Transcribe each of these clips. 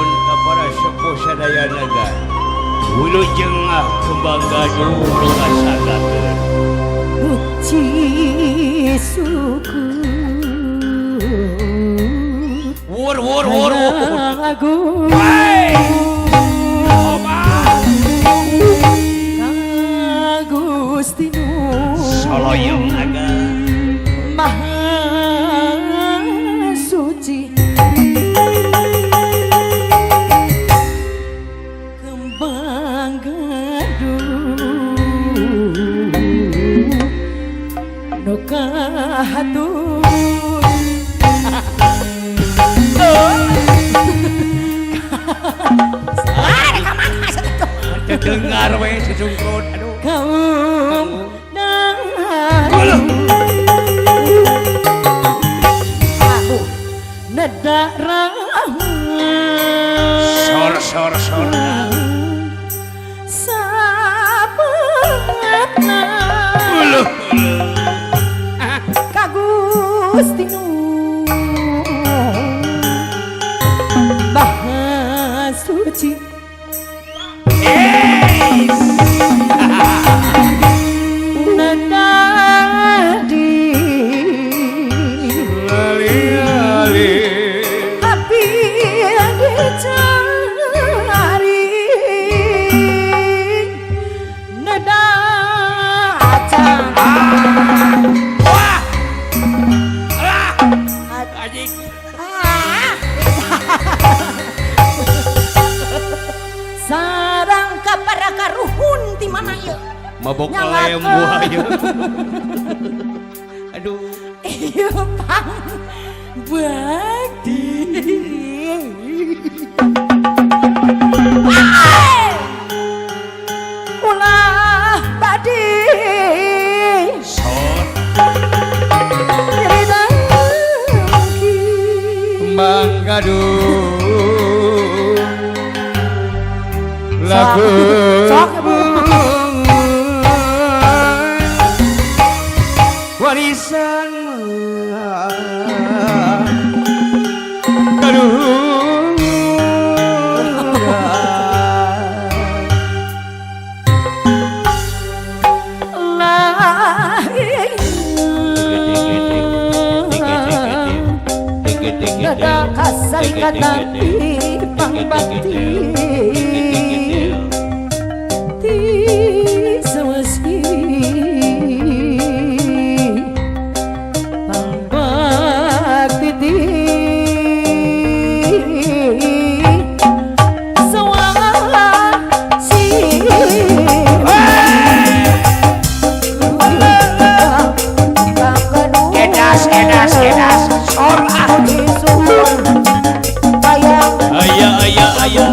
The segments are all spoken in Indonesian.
nuhun ka para sepuh sadayana. Wilujeng kembang gaduh kasagakeun. Uci suku Wur wur wur wur. aku Kagustinu Soloyong naga Maha suci Kembang gaduh Nuka hatur dengar we sesungkrut aduh kaum aku nedak sor sor sor sapatna Kagustinu Maha suci sarang kapara karuhun di mana ya mabok oleh buaya aduh iya pang badi ulah badi sor kembang gaduh lagu warisan gaduh nada kasar kata pang bakti ti sawasi pang bakti ti sawasi edas edas edas sor ayah ayah ayah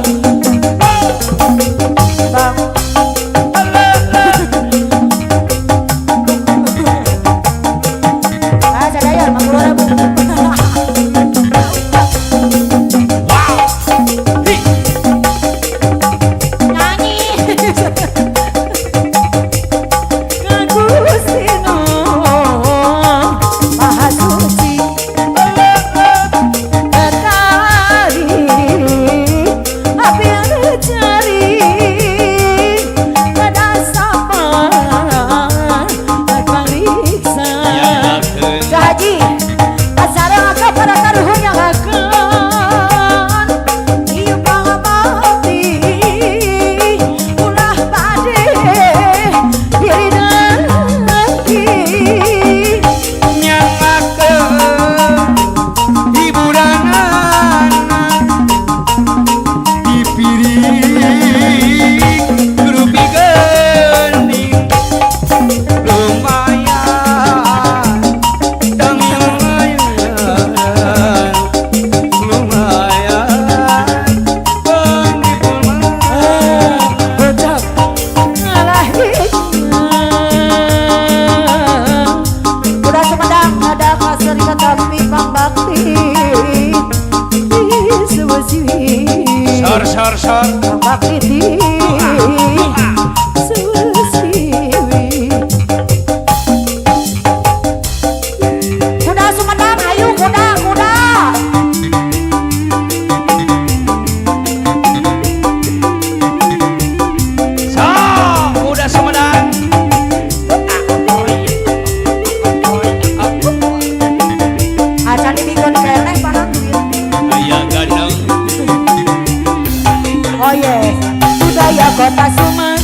sor sor bakti susiwi kuda Sumedang ayo kuda kuda kota Sumedang,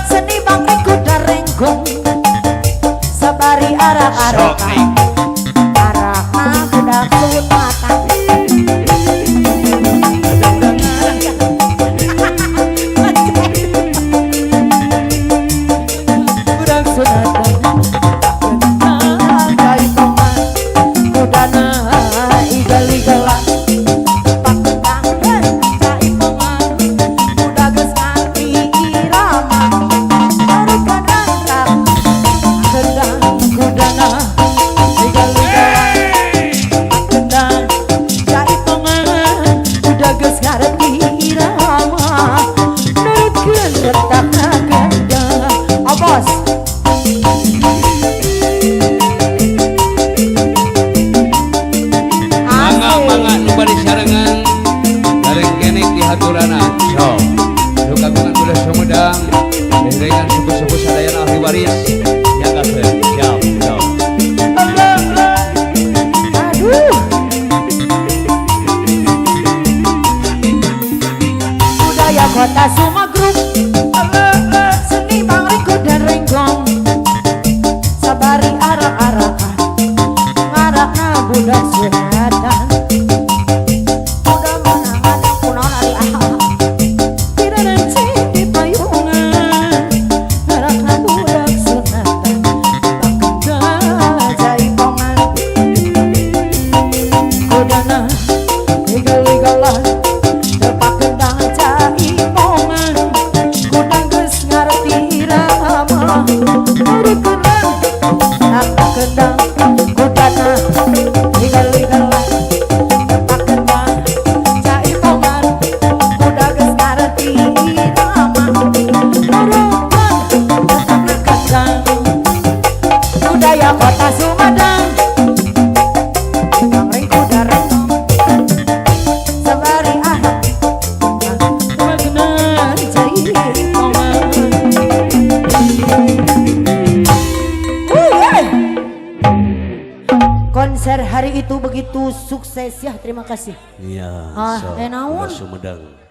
seni bangkring kuda renggong, sabari arak-arakan, arakna budak sunatan. Budak sunatan, kaitongan, kudana igal-igalan. Haturana, so, kagungan kuda Sumedang, dengan suku-suku sadayana ahli waris, yang kasih, siap. Aduh, budaya kota Sumagruk, seni bangkring kuda renggong, sabari arak-arakan, ngarakna budak sunatan. Budaya kota Sumedang, bangkring kuda renggong, sabari arak, magenan jaipongan. Konser hari itu begitu sukses ya, terima kasih. Iya, Naon? Sumedang.